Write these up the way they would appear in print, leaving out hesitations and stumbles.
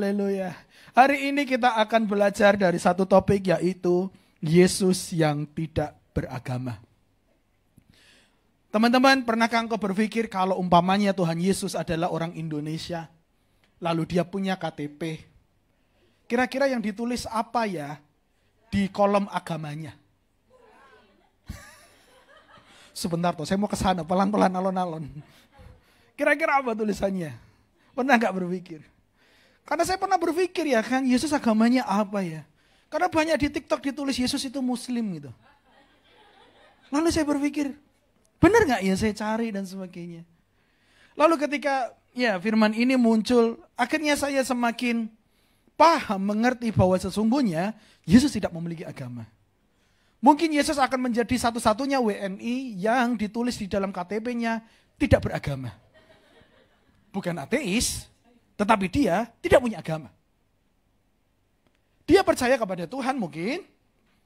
Haleluya. Hari ini kita akan belajar dari satu topik, yaitu Yesus yang tidak beragama. Teman-teman, pernahkah engkau berpikir kalau umpamanya Tuhan Yesus adalah orang Indonesia, lalu dia punya KTP, kira-kira yang ditulis apa ya di kolom agamanya? Sebentar toh, saya mau ke sana, pelan-pelan, alon-alon. Kira-kira apa tulisannya? Pernah gak berpikir? Karena saya pernah berpikir ya kan, Yesus agamanya apa ya? Karena banyak di TikTok ditulis Yesus itu Muslim gitu. Lalu saya berpikir, benar gak ya saya cari dan sebagainya. Lalu ketika ya firman ini muncul, akhirnya saya semakin paham, mengerti bahwa sesungguhnya Yesus tidak memiliki agama. Mungkin Yesus akan menjadi satu-satunya WNI yang ditulis di dalam KTP-nya tidak beragama. Bukan ateis, tetapi dia tidak punya agama. Dia percaya kepada Tuhan mungkin,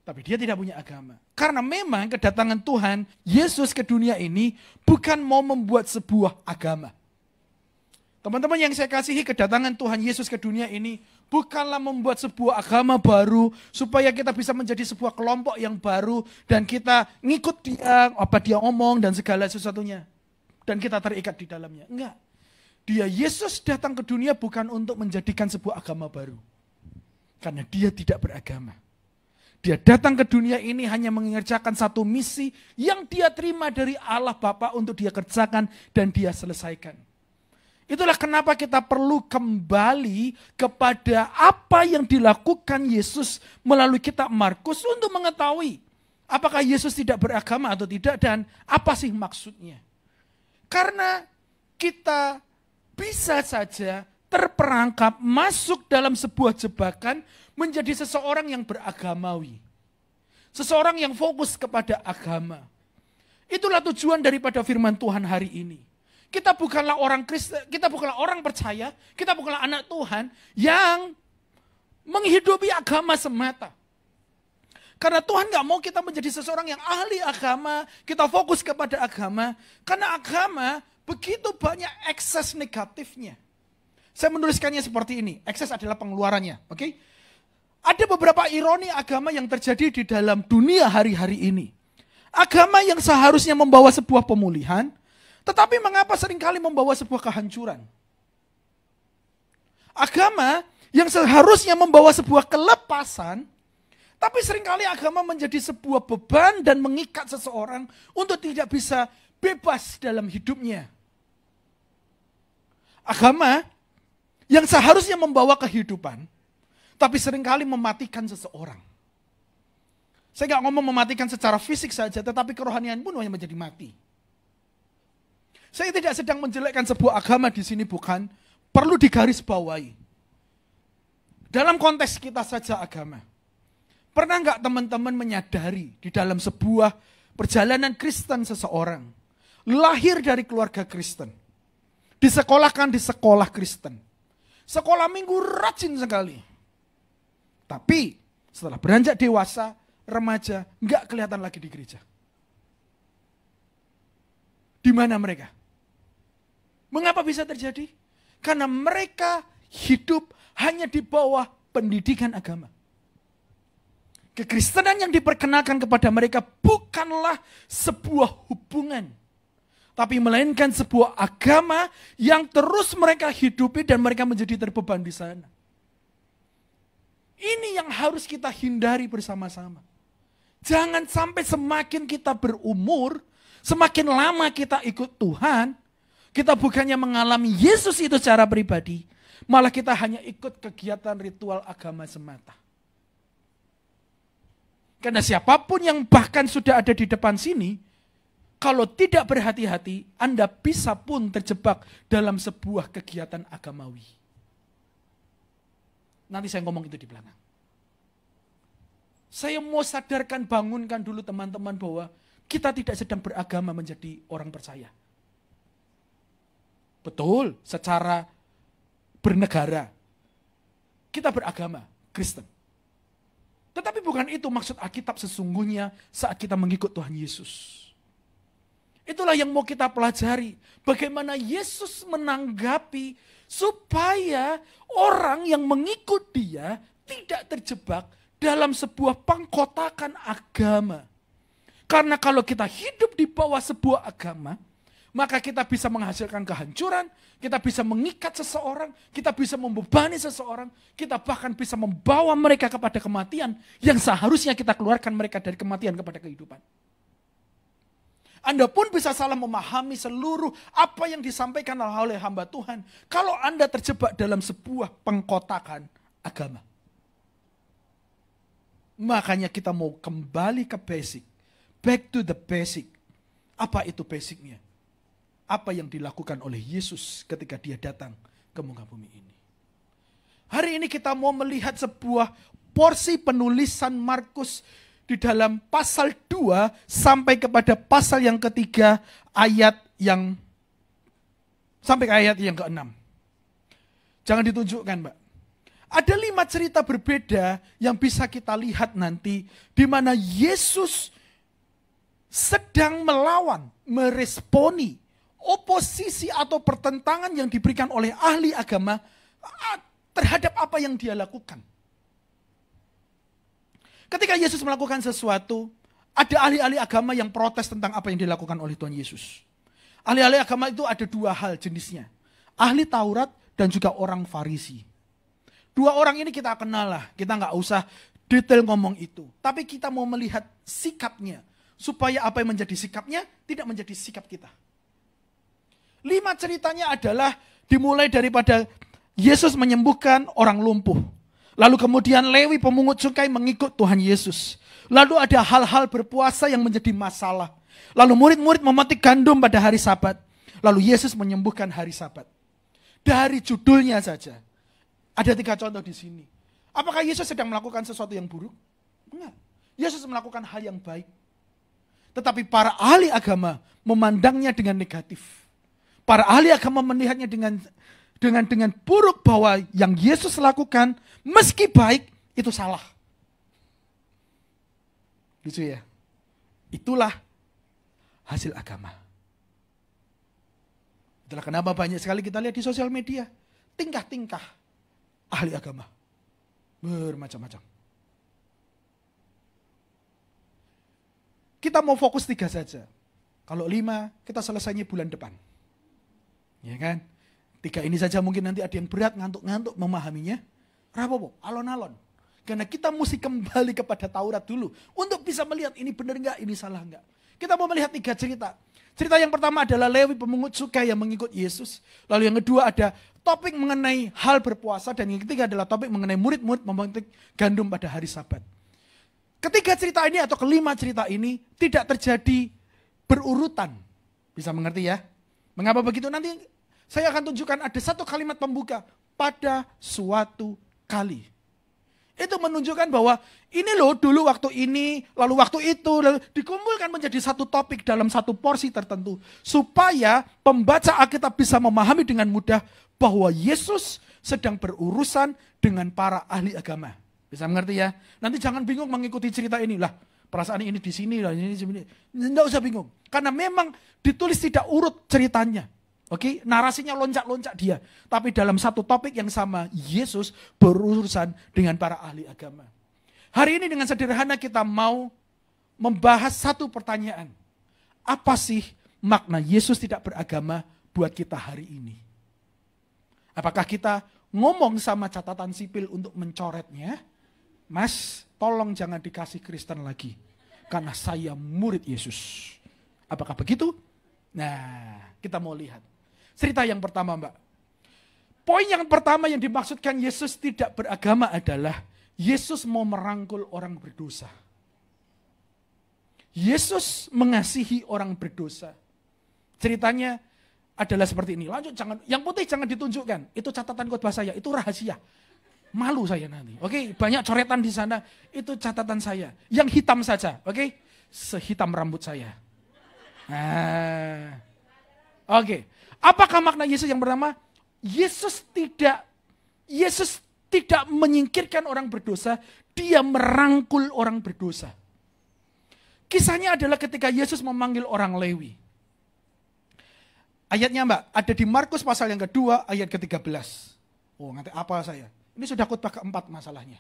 tapi dia tidak punya agama. Karena memang kedatangan Tuhan Yesus ke dunia ini bukan mau membuat sebuah agama. Teman-teman yang saya kasihi, kedatangan Tuhan Yesus ke dunia ini bukanlah membuat sebuah agama baru supaya kita bisa menjadi sebuah kelompok yang baru dan kita ngikut dia, apa dia omong dan segala sesuatunya. Dan kita terikat di dalamnya. Enggak. Dia Yesus datang ke dunia bukan untuk menjadikan sebuah agama baru. Karena dia tidak beragama. Dia datang ke dunia ini hanya mengerjakan satu misi yang dia terima dari Allah Bapa untuk dia kerjakan dan dia selesaikan. Itulah kenapa kita perlu kembali kepada apa yang dilakukan Yesus melalui kitab Markus untuk mengetahui apakah Yesus tidak beragama atau tidak dan apa sih maksudnya. Karena kita bisa saja terperangkap masuk dalam sebuah jebakan menjadi seseorang yang beragamawi. Seseorang yang fokus kepada agama. Itulah tujuan daripada firman Tuhan hari ini. Kita bukanlah orang Kristen, kita bukanlah orang percaya, kita bukanlah anak Tuhan yang menghidupi agama semata. Karena Tuhan gak mau kita menjadi seseorang yang ahli agama, kita fokus kepada agama. Karena agama begitu banyak ekses negatifnya. Saya menuliskannya seperti ini, ekses adalah pengeluarannya. Oke? Ada beberapa ironi agama yang terjadi di dalam dunia hari-hari ini. Agama yang seharusnya membawa sebuah pemulihan, tetapi mengapa seringkali membawa sebuah kehancuran? Agama yang seharusnya membawa sebuah kelepasan, tapi seringkali agama menjadi sebuah beban dan mengikat seseorang untuk tidak bisa bebas dalam hidupnya. Agama yang seharusnya membawa kehidupan, tapi seringkali mematikan seseorang. Saya gak ngomong mematikan secara fisik saja, tetapi kerohanian pun hanya menjadi mati. Saya tidak sedang menjelekkan sebuah agama di sini, bukan. Perlu digarisbawahi. Dalam konteks kita saja agama. Pernah nggak teman-teman menyadari di dalam sebuah perjalanan Kristen seseorang lahir dari keluarga Kristen, disekolahkan di sekolah Kristen, sekolah minggu rajin sekali. Tapi setelah beranjak dewasa, remaja, nggak kelihatan lagi di gereja. Di mana mereka? Mengapa bisa terjadi? Karena mereka hidup hanya di bawah pendidikan agama. Kekristenan yang diperkenakan kepada mereka bukanlah sebuah hubungan, tapi melainkan sebuah agama yang terus mereka hidupi dan mereka menjadi terbeban di sana. Ini yang harus kita hindari bersama-sama. Jangan sampai semakin kita berumur, semakin lama kita ikut Tuhan, kita bukannya mengalami Yesus itu secara pribadi, malah kita hanya ikut kegiatan ritual agama semata. Karena siapapun yang bahkan sudah ada di depan sini, kalau tidak berhati-hati, Anda bisa pun terjebak dalam sebuah kegiatan agamawi. Nanti saya ngomong itu di belakang. Saya mau sadarkan, bangunkan dulu teman-teman bahwa kita tidak sedang beragama menjadi orang percaya. Betul, secara bernegara, kita beragama Kristen. Tetapi bukan itu maksud Alkitab sesungguhnya saat kita mengikut Tuhan Yesus. Itulah yang mau kita pelajari. Bagaimana Yesus menanggapi Supaya orang yang mengikut dia tidak terjebak dalam sebuah pengkotakan agama. Karena kalau kita hidup di bawah sebuah agama, maka kita bisa menghasilkan kehancuran, kita bisa mengikat seseorang, kita bisa membebani seseorang, kita bahkan bisa membawa mereka kepada kematian yang seharusnya kita keluarkan mereka dari kematian kepada kehidupan. Anda pun bisa salah memahami seluruh apa yang disampaikan oleh hamba Tuhan kalau Anda terjebak dalam sebuah pengkotakan agama. Makanya kita mau kembali ke basic. Back to the basic. Apa itu basicnya? Apa yang dilakukan oleh Yesus ketika dia datang ke muka bumi ini. Hari ini kita mau melihat sebuah porsi penulisan Markus di dalam pasal 2 sampai kepada pasal yang ketiga sampai ke ayat yang ke-6. Jangan ditunjukkan, Mbak. Ada 5 cerita berbeda yang bisa kita lihat nanti di mana Yesus sedang melawan, meresponi oposisi atau pertentangan yang diberikan oleh ahli agama terhadap apa yang dia lakukan. Ketika Yesus melakukan sesuatu, ada ahli-ahli agama yang protes tentang apa yang dilakukan oleh Tuhan Yesus. Ahli-ahli agama itu ada 2 hal jenisnya. Ahli Taurat dan juga orang Farisi. 2 orang ini kita kenal lah, kita nggak usah detail ngomong itu. Tapi kita mau melihat sikapnya, supaya apa yang menjadi sikapnya tidak menjadi sikap kita. 5 ceritanya adalah dimulai daripada Yesus menyembuhkan orang lumpuh. Lalu kemudian Lewi pemungut cukai mengikut Tuhan Yesus. Lalu ada hal-hal berpuasa yang menjadi masalah. Lalu murid-murid memetik gandum pada hari Sabat. Lalu Yesus menyembuhkan hari Sabat. Dari judulnya saja. Ada 3 contoh di sini. Apakah Yesus sedang melakukan sesuatu yang buruk? Enggak. Yesus melakukan hal yang baik. Tetapi para ahli agama memandangnya dengan negatif. Para ahli agama melihatnya dengan buruk bahwa yang Yesus lakukan meski baik itu salah. Gitu ya. Itulah hasil agama. Itulah kenapa banyak sekali kita lihat di sosial media tingkah-tingkah ahli agama bermacam-macam. Kita mau fokus 3 saja. Kalau 5 kita selesainya bulan depan. Ya kan? 3 ini saja mungkin nanti ada yang berat ngantuk-ngantuk memahaminya. Rapopo, alon-alon. Karena kita mesti kembali kepada Taurat dulu untuk bisa melihat ini benar enggak, ini salah enggak. Kita mau melihat 3 cerita. Cerita yang pertama adalah Lewi pemungut cukai yang mengikut Yesus. Lalu yang kedua ada topik mengenai hal berpuasa dan yang ketiga adalah topik mengenai murid-murid memetik gandum pada hari Sabat. Ketiga cerita ini atau kelima cerita ini tidak terjadi berurutan. Bisa mengerti ya? Mengapa begitu? Nanti saya akan tunjukkan ada 1 kalimat pembuka. Pada suatu kali. Itu menunjukkan bahwa ini loh dulu waktu ini, lalu waktu itu, lalu dikumpulkan menjadi 1 topik dalam 1 porsi tertentu. Supaya pembaca Alkitab bisa memahami dengan mudah bahwa Yesus sedang berurusan dengan para ahli agama. Bisa mengerti ya? Nanti jangan bingung mengikuti cerita ini. Lah, perasaan ini di sini, lah ini di sini. Tidak usah bingung. Karena memang ditulis tidak urut ceritanya. Oke, narasinya loncat-loncat dia. Tapi dalam 1 topik yang sama, Yesus berurusan dengan para ahli agama. Hari ini dengan sederhana kita mau membahas 1 pertanyaan. Apa sih makna Yesus tidak beragama buat kita hari ini? Apakah kita ngomong sama catatan sipil untuk mencoretnya? Mas, tolong jangan dikasih Kristen lagi. Karena saya murid Yesus. Apakah begitu? Nah, kita mau lihat. Cerita yang pertama, Mbak. Poin yang pertama yang dimaksudkan Yesus tidak beragama adalah Yesus mau merangkul orang berdosa. Yesus mengasihi orang berdosa. Ceritanya adalah seperti ini. Lanjut, yang putih jangan ditunjukkan. Itu catatan khotbah saya, itu rahasia. Malu saya nanti. Oke, banyak coretan di sana. Itu catatan saya. Yang hitam saja, oke? Sehitam rambut saya. Nah. Oke. Apakah makna Yesus yang pertama? Yesus tidak menyingkirkan orang berdosa, dia merangkul orang berdosa. Kisahnya adalah ketika Yesus memanggil orang Lewi. Ayatnya Mbak, ada di Markus pasal yang kedua, ayat ke-13. Oh, nanti apa saya? Ini sudah khotbah keempat masalahnya.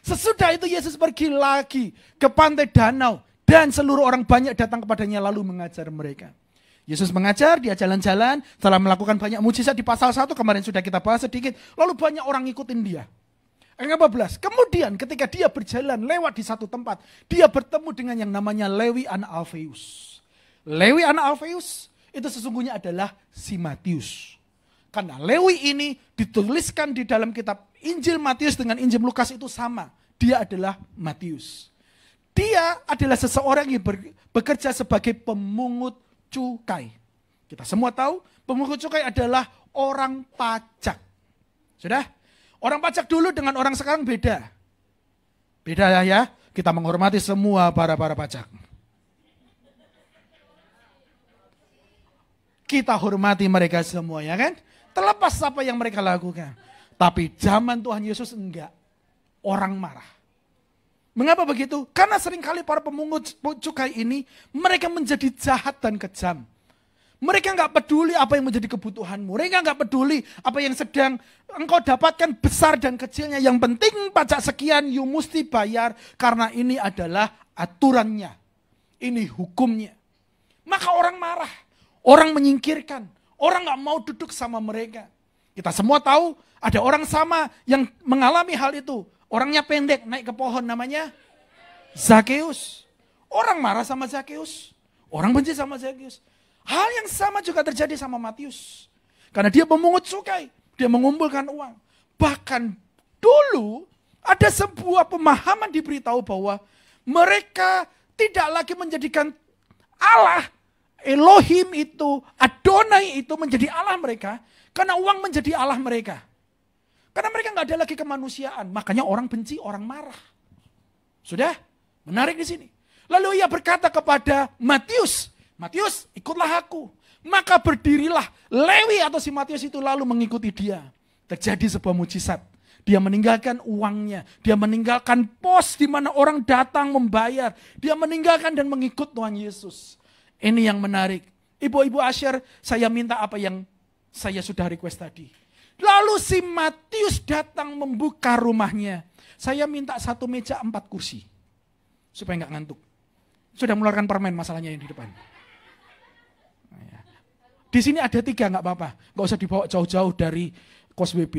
Sesudah itu Yesus pergi lagi ke pantai danau. Dan seluruh orang banyak datang kepadanya lalu mengajar mereka. Yesus mengajar, dia jalan-jalan, setelah melakukan banyak mujizat di pasal 1, kemarin sudah kita bahas sedikit. Lalu banyak orang ngikutin dia. Ayat 14, kemudian ketika dia berjalan lewat di satu tempat, dia bertemu dengan yang namanya Lewi anak Alfeus. Lewi anak Alfeus itu sesungguhnya adalah si Matius. Karena Lewi ini dituliskan di dalam kitab Injil Matius dengan Injil Lukas itu sama. Dia adalah Matius. Dia adalah seseorang yang bekerja sebagai pemungut cukai. Kita semua tahu pemungut cukai adalah orang pajak. Sudah? Orang pajak dulu dengan orang sekarang beda. Beda ya. Kita menghormati semua para pajak. Kita hormati mereka semua, ya kan? Terlepas apa yang mereka lakukan. Tapi zaman Tuhan Yesus enggak. Orang marah. Mengapa begitu? Karena seringkali para pemungut cukai ini, mereka menjadi jahat dan kejam. Mereka enggak peduli apa yang menjadi kebutuhanmu. Mereka enggak peduli apa yang sedang engkau dapatkan besar dan kecilnya. Yang penting pajak sekian you mesti bayar. Karena ini adalah aturannya. Ini hukumnya. Maka orang marah. Orang menyingkirkan, orang gak mau duduk sama mereka. Kita semua tahu ada orang sama yang mengalami hal itu. Orangnya pendek, naik ke pohon namanya Zakeus. Orang marah sama Zakeus. Orang benci sama Zakeus. Hal yang sama juga terjadi sama Matius. Karena dia pemungut cukai, dia mengumpulkan uang. Bahkan dulu ada sebuah pemahaman diberitahu bahwa mereka tidak lagi menjadikan Allah Elohim itu, Adonai itu menjadi Allah mereka, karena uang menjadi Allah mereka. Karena mereka nggak ada lagi kemanusiaan, makanya orang benci, orang marah. Sudah? Menarik di sini. Lalu ia berkata kepada Matius, Matius ikutlah aku. Maka berdirilah Lewi atau si Matius itu lalu mengikuti dia. Terjadi sebuah mujizat. Dia meninggalkan uangnya, dia meninggalkan pos di mana orang datang membayar. Dia meninggalkan dan mengikut Tuhan Yesus. Ini yang menarik. Ibu-ibu Asyir, saya minta apa yang saya sudah request tadi. Lalu si Matius datang membuka rumahnya. Saya minta 1 meja 4 kursi. Supaya nggak ngantuk. Sudah mengeluarkan permen masalahnya yang di depan. Di sini ada 3, nggak apa-apa. Nggak usah dibawa jauh-jauh dari kos WB.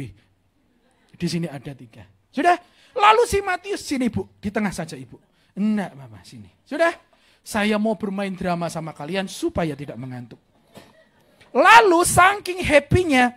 Di sini ada 3. Sudah? Lalu si Matius, sini ibu. Di tengah saja ibu. Enggak apa-apa, sini. Sudah? Saya mau bermain drama sama kalian supaya tidak mengantuk. Lalu saking happy-nya,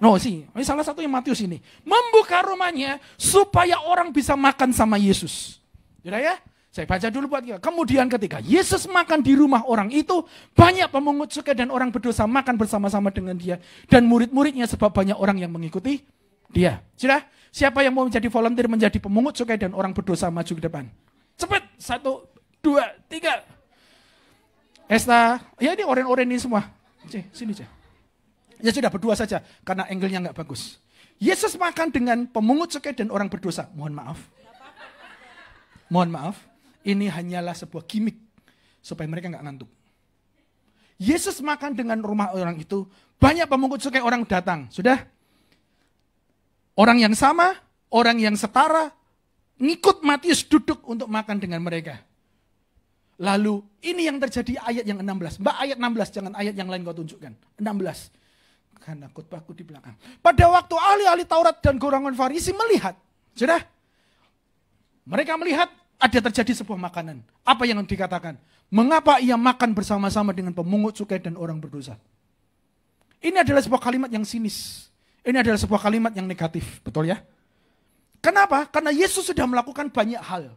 salah satunya Matius ini, membuka rumahnya supaya orang bisa makan sama Yesus. Sudah ya? Saya baca dulu buat kita. Kemudian ketika Yesus makan di rumah orang itu, banyak pemungut cukai dan orang berdosa makan bersama-sama dengan dia. Dan murid-muridnya sebab banyak orang yang mengikuti dia. Sudah? Siapa yang mau menjadi volunteer menjadi pemungut cukai dan orang berdosa maju ke depan? Cepat, 1, 2, 3. Esta, ya ini oren-oren ini semua. Sini aja. Ya sudah berdua saja, karena angle-nya nggak bagus. Yesus makan dengan pemungut cukai dan orang berdosa. Mohon maaf. Ini hanyalah sebuah gimmick supaya mereka nggak ngantuk. Yesus makan dengan rumah orang itu, banyak pemungut cukai orang datang. Sudah? Orang yang sama, orang yang setara, ngikut Matius duduk untuk makan dengan mereka. Lalu ini yang terjadi ayat yang 16. Mbak ayat 16, jangan ayat yang lain kau tunjukkan. 16. Karena khotbahku di belakang. Pada waktu ahli-ahli Taurat dan golongan Farisi melihat. Sudah? Mereka melihat ada terjadi sebuah makanan. Apa yang dikatakan? Mengapa ia makan bersama-sama dengan pemungut cukai dan orang berdosa? Ini adalah sebuah kalimat yang sinis. Ini adalah sebuah kalimat yang negatif. Betul ya? Kenapa? Karena Yesus sudah melakukan banyak hal.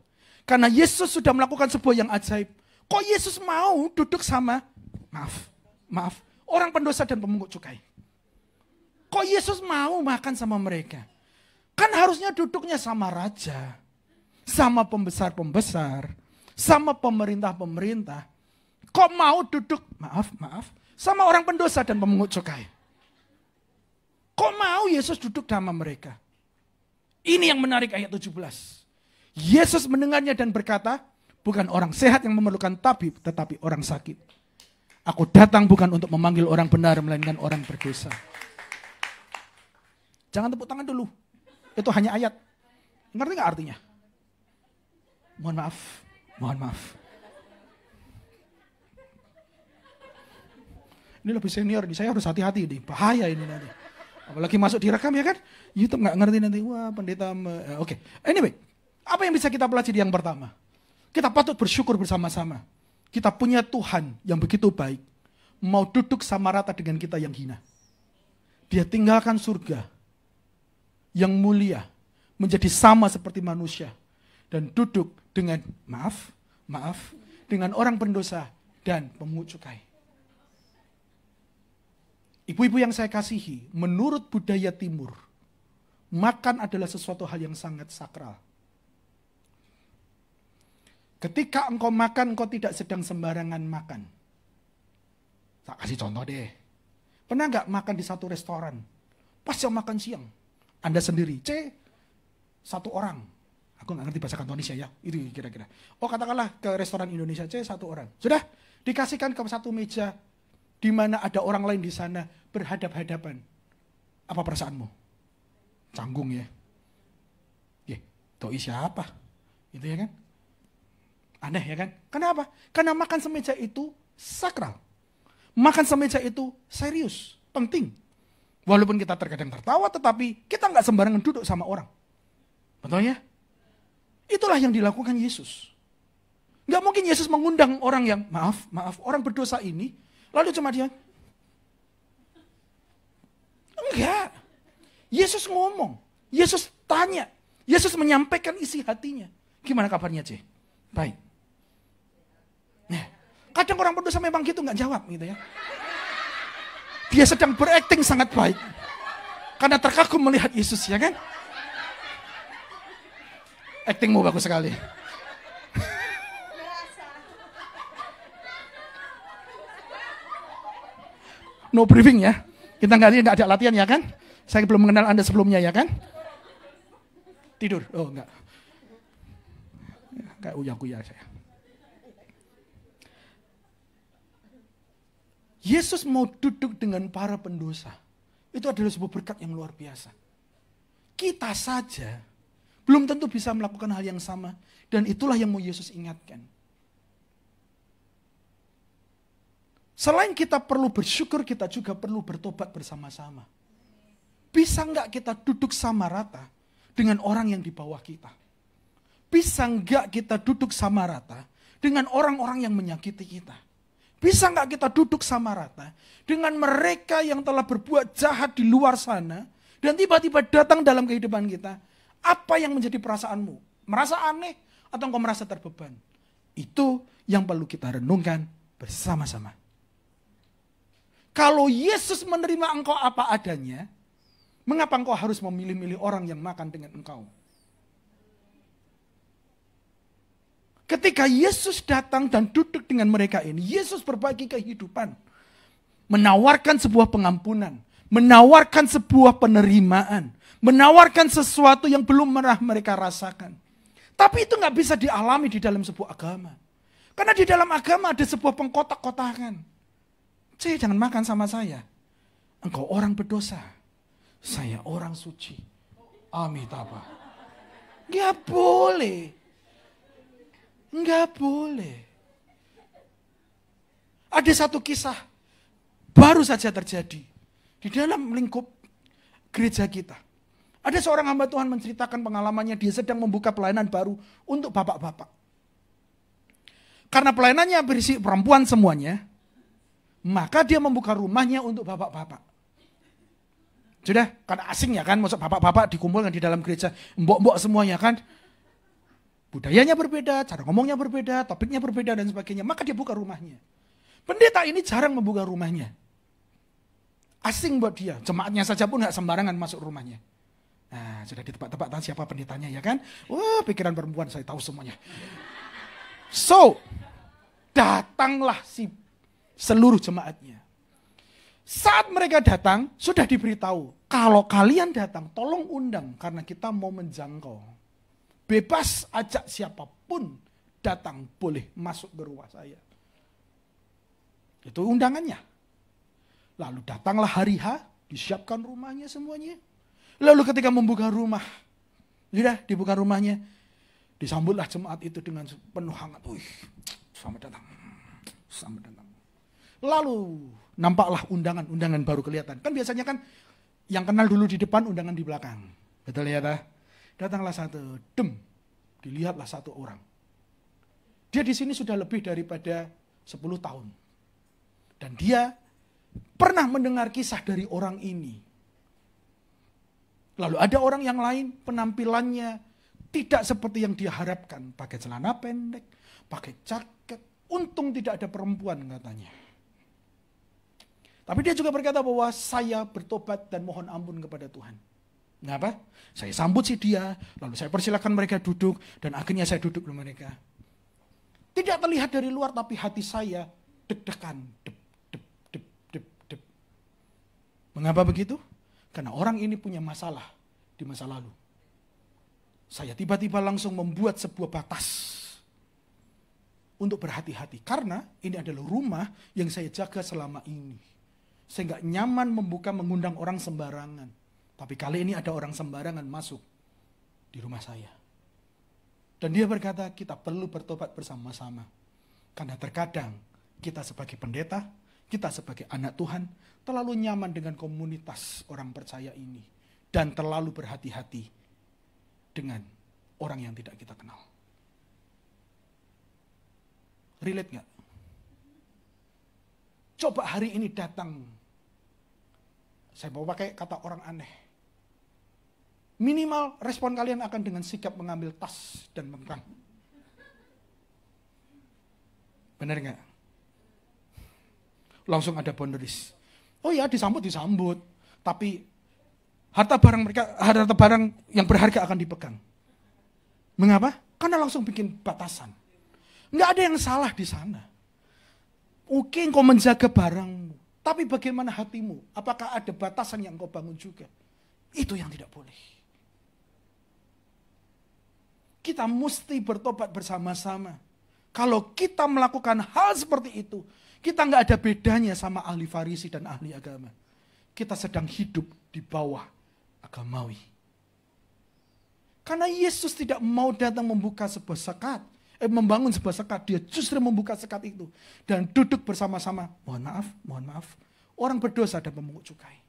Karena Yesus sudah melakukan sebuah yang ajaib. Kok Yesus mau duduk sama, maaf, orang pendosa dan pemungut cukai? Kok Yesus mau makan sama mereka? Kan harusnya duduknya sama raja, sama pembesar-pembesar, sama pemerintah-pemerintah. Kok mau duduk, maaf, sama orang pendosa dan pemungut cukai? Kok mau Yesus duduk sama mereka? Ini yang menarik ayat 17. Yesus mendengarnya dan berkata, bukan orang sehat yang memerlukan tabib, tetapi orang sakit. Aku datang bukan untuk memanggil orang benar, melainkan orang berdosa. Jangan tepuk tangan dulu. Itu hanya ayat. Ngerti nggak artinya? Mohon maaf. Mohon maaf. Ini lebih senior, saya harus hati-hati nih. Bahaya ini nanti. Apalagi masuk direkam ya kan? YouTube nggak ngerti nanti. Wah pendeta. Oke. Anyway, apa yang bisa kita pelajari yang pertama? Kita patut bersyukur bersama-sama. Kita punya Tuhan yang begitu baik. Mau duduk sama rata dengan kita yang hina. Dia tinggalkan surga yang mulia. Menjadi sama seperti manusia. Dan duduk dengan, maaf, dengan orang pendosa dan pemungut cukai. Ibu-ibu yang saya kasihi, menurut budaya timur, makan adalah sesuatu hal yang sangat sakral. Ketika engkau makan, engkau tidak sedang sembarangan makan. Tak kasih contoh deh. Pernah nggak makan di satu restoran? Pas jam makan siang, Anda sendiri, satu orang. Aku nggak ngerti bahasa Kantonis ya, itu kira-kira. Oh katakanlah ke restoran Indonesia, satu orang. Sudah dikasihkan ke satu meja, di mana ada orang lain di sana berhadap-hadapan. Apa perasaanmu? Canggung ya. Doi siapa? Gitu ya kan? Aneh ya kan? Kenapa? Karena makan semeja itu sakral. Makan semeja itu serius, penting. Walaupun kita terkadang tertawa, tetapi kita nggak sembarangan duduk sama orang. Betul ya? Itulah yang dilakukan Yesus. Nggak mungkin Yesus mengundang orang yang, maaf, orang berdosa ini, lalu cuma dia. Enggak. Yesus ngomong. Yesus tanya. Yesus menyampaikan isi hatinya. Gimana kabarnya, C? Baik. Nah, kadang orang berdosa memang gitu nggak jawab gitu ya. Dia sedang berakting sangat baik. Karena terkagum melihat Yesus ya kan. Aktingmu bagus sekali. No briefing ya. Kita nggak ada latihan ya kan? Saya belum mengenal Anda sebelumnya ya kan? Tidur? Oh enggak. Kayak uya-kuya saya. Yesus mau duduk dengan para pendosa. Itu adalah sebuah berkat yang luar biasa. Kita saja belum tentu bisa melakukan hal yang sama. Dan itulah yang mau Yesus ingatkan. Selain kita perlu bersyukur, kita juga perlu bertobat bersama-sama. Bisa nggak kita duduk sama rata dengan orang yang di bawah kita? Bisa nggak kita duduk sama rata dengan orang-orang yang menyakiti kita? Bisa nggak kita duduk sama rata dengan mereka yang telah berbuat jahat di luar sana dan tiba-tiba datang dalam kehidupan kita? Apa yang menjadi perasaanmu? Merasa aneh atau engkau merasa terbeban? Itu yang perlu kita renungkan bersama-sama. Kalau Yesus menerima engkau apa adanya, mengapa engkau harus memilih-milih orang yang makan dengan engkau? Ketika Yesus datang dan duduk dengan mereka ini, Yesus berbagi kehidupan. Menawarkan sebuah pengampunan. Menawarkan sebuah penerimaan. Menawarkan sesuatu yang belum pernah mereka rasakan. Tapi itu nggak bisa dialami di dalam sebuah agama. Karena di dalam agama ada sebuah pengkotak-kotakan. Jangan makan sama saya. Engkau orang berdosa. Saya orang suci. Amitabha. Nggak boleh. Nggak boleh. Ada satu kisah baru saja terjadi di dalam lingkup gereja kita. Ada seorang hamba Tuhan menceritakan pengalamannya, dia sedang membuka pelayanan baru untuk bapak-bapak. Karena pelayanannya berisi perempuan semuanya, maka dia membuka rumahnya untuk bapak-bapak. Sudah, karena asing ya kan, maksud bapak-bapak dikumpulkan di dalam gereja, mbok-mbok semuanya kan. Budayanya berbeda, cara ngomongnya berbeda, topiknya berbeda dan sebagainya. Maka dia buka rumahnya. Pendeta ini jarang membuka rumahnya. Asing buat dia, jemaatnya saja pun gak sembarangan masuk rumahnya. Nah, sudah ditebak-tebak siapa pendetanya ya kan. Wah, pikiran perempuan saya tahu semuanya. So, datanglah si seluruh jemaatnya. Saat mereka datang, sudah diberitahu, kalau kalian datang, tolong undang karena kita mau menjangkau. Bebas ajak siapapun datang, boleh masuk ke rumah saya. Itu undangannya. Lalu datanglah hari H, disiapkan rumahnya semuanya. Lalu ketika membuka rumah, sudah dibuka rumahnya, disambutlah jemaat itu dengan penuh hangat. Wih, selamat datang. Selamat datang. Lalu nampaklah undangan baru kelihatan. Kan biasanya kan yang kenal dulu di depan, undangan di belakang. Betul ya, ta? Datanglah satu, dilihatlah satu orang. Dia di sini sudah lebih daripada 10 tahun. Dan dia pernah mendengar kisah dari orang ini. Lalu ada orang yang lain, penampilannya tidak seperti yang dia harapkan. Pakai celana pendek, pakai jaket. Untung tidak ada perempuan katanya. Tapi dia juga berkata bahwa saya bertobat dan mohon ampun kepada Tuhan. Kenapa? Saya sambut si dia, lalu saya persilakan mereka duduk, dan akhirnya saya duduk dengan mereka. Tidak terlihat dari luar, tapi hati saya deg-degan. Dep. Mengapa begitu? Karena orang ini punya masalah di masa lalu. Saya tiba-tiba langsung membuat sebuah batas untuk berhati-hati. Karena ini adalah rumah yang saya jaga selama ini. Saya nggak nyaman mengundang orang sembarangan. Tapi kali ini ada orang sembarangan masuk di rumah saya. Dan dia berkata, kita perlu bertobat bersama-sama. Karena terkadang kita sebagai pendeta, kita sebagai anak Tuhan, terlalu nyaman dengan komunitas orang percaya ini. Dan terlalu berhati-hati dengan orang yang tidak kita kenal. Relate nggak? Coba hari ini datang. Saya mau pakai kata orang aneh. Minimal respon kalian akan dengan sikap mengambil tas dan memegang. Benar nggak? Langsung ada boundaries. Oh ya, disambut. Tapi harta barang yang berharga akan dipegang. Mengapa? Karena langsung bikin batasan. Nggak ada yang salah di sana. Mungkin kau menjaga barangmu. Tapi bagaimana hatimu? Apakah ada batasan yang kau bangun juga? Itu yang tidak boleh. Kita mesti bertobat bersama-sama. Kalau kita melakukan hal seperti itu, kita nggak ada bedanya sama ahli Farisi dan ahli agama. Kita sedang hidup di bawah agamawi. Karena Yesus tidak mau datang membuka sebuah sekat, membangun sebuah sekat. Dia justru membuka sekat itu dan duduk bersama-sama. Mohon maaf, orang berdosa dan pemungut cukai.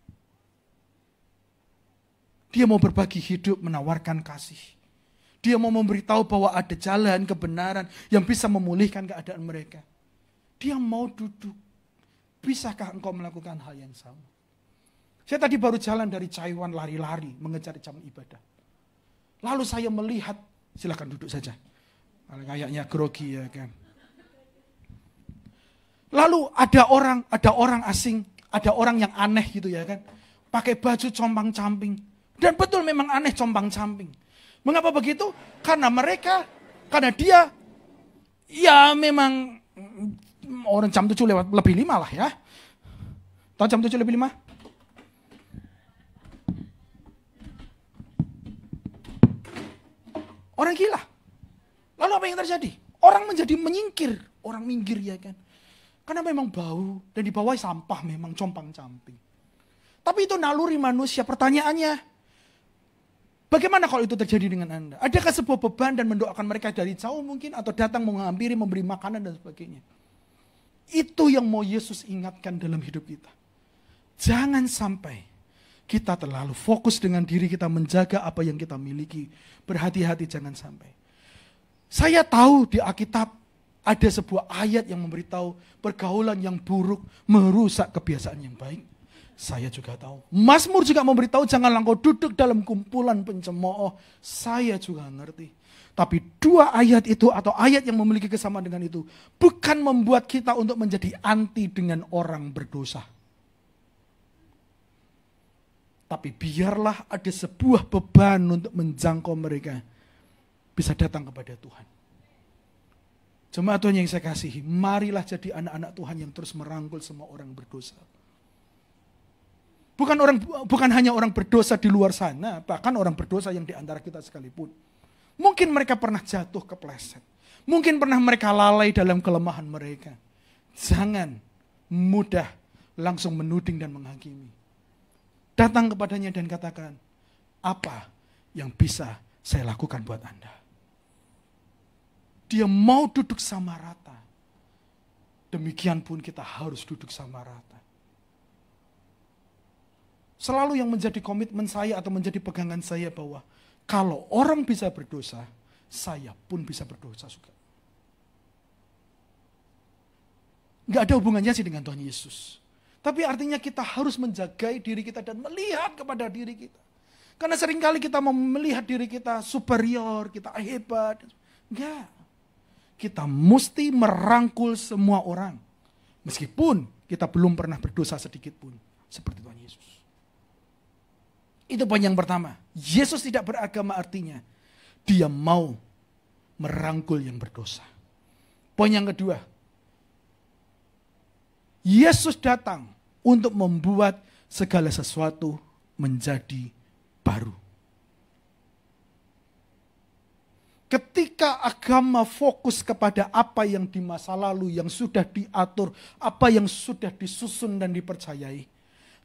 Dia mau berbagi hidup, menawarkan kasih. Dia mau memberitahu bahwa ada jalan kebenaran yang bisa memulihkan keadaan mereka. Dia mau duduk. Bisakah engkau melakukan hal yang sama? Saya tadi baru jalan dari Taiwan lari-lari mengejar jam ibadah. Lalu saya melihat, silakan duduk saja. Kayaknya grogi ya kan. Lalu ada orang asing, ada orang yang aneh gitu ya kan. Pakai baju compang-camping. Dan betul memang aneh compang-camping. Mengapa begitu? Karena dia, ya memang orang jam 7 lewat lebih 5 lah ya. Tahu jam 7 lebih 5? Orang gila. Lalu apa yang terjadi? Orang menjadi menyingkir. Orang minggir ya kan. Karena memang bau dan di bawah sampah memang compang-camping. Tapi itu naluri manusia. Pertanyaannya, bagaimana kalau itu terjadi dengan Anda? Adakah sebuah beban dan mendoakan mereka dari jauh mungkin? Atau datang menghampiri, memberi makanan dan sebagainya? Itu yang mau Yesus ingatkan dalam hidup kita. Jangan sampai kita terlalu fokus dengan diri kita menjaga apa yang kita miliki. Berhati-hati jangan sampai. Saya tahu di Alkitab ada sebuah ayat yang memberitahu pergaulan yang buruk merusak kebiasaan yang baik. Saya juga tahu. Mazmur juga memberitahu janganlah engkau duduk dalam kumpulan pencemooh. Saya juga ngerti. Tapi dua ayat itu atau ayat yang memiliki kesamaan dengan itu bukan membuat kita untuk menjadi anti dengan orang berdosa. Tapi biarlah ada sebuah beban untuk menjangkau mereka bisa datang kepada Tuhan. Jemaat Tuhan yang saya kasihi, marilah jadi anak-anak Tuhan yang terus merangkul semua orang berdosa. Bukan hanya orang berdosa di luar sana, bahkan orang berdosa yang di antara kita sekalipun. Mungkin mereka pernah jatuh kepleset. Mungkin pernah mereka lalai dalam kelemahan mereka. Jangan mudah langsung menuding dan menghakimi. Datang kepadanya dan katakan, apa yang bisa saya lakukan buat Anda? Dia mau duduk sama rata. Demikian pun kita harus duduk sama rata. Selalu yang menjadi komitmen saya atau menjadi pegangan saya bahwa kalau orang bisa berdosa, saya pun bisa berdosa juga. Nggak ada hubungannya sih dengan Tuhan Yesus. Tapi artinya kita harus menjaga diri kita dan melihat kepada diri kita. Karena seringkali kita mau melihat diri kita superior, kita hebat. Enggak. Kita mesti merangkul semua orang. Meskipun kita belum pernah berdosa sedikit pun. Seperti Tuhan Yesus. Itu poin yang pertama. Yesus tidak beragama artinya dia mau merangkul yang berdosa. Poin yang kedua. Yesus datang untuk membuat segala sesuatu menjadi baru. Ketika agama fokus kepada apa yang di masa lalu, yang sudah diatur, apa yang sudah disusun dan dipercayai.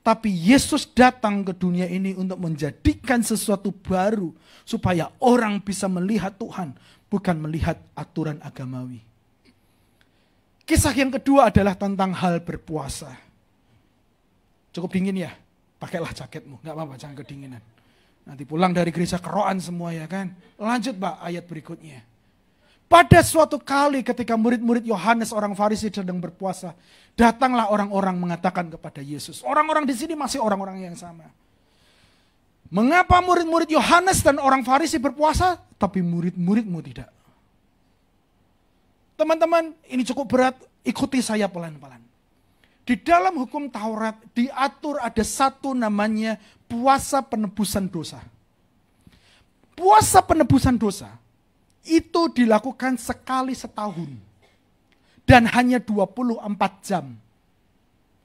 Tapi Yesus datang ke dunia ini untuk menjadikan sesuatu baru. Supaya orang bisa melihat Tuhan, bukan melihat aturan agamawi. Kisah yang kedua adalah tentang hal berpuasa. Cukup dingin ya? Pakailah jaketmu, gak apa-apa, jangan kedinginan. Nanti pulang dari gereja keroan semua ya kan. Lanjut Pak ayat berikutnya. Pada suatu kali ketika murid-murid Yohanes orang Farisi sedang berpuasa, datanglah orang-orang mengatakan kepada Yesus. Orang-orang di sini masih orang-orang yang sama. Mengapa murid-murid Yohanes dan orang Farisi berpuasa, tapi murid-muridmu tidak? Teman-teman, ini cukup berat, ikuti saya pelan-pelan. Di dalam hukum Taurat diatur ada satu namanya puasa penebusan dosa. Puasa penebusan dosa itu dilakukan sekali setahun. Dan hanya 24 jam.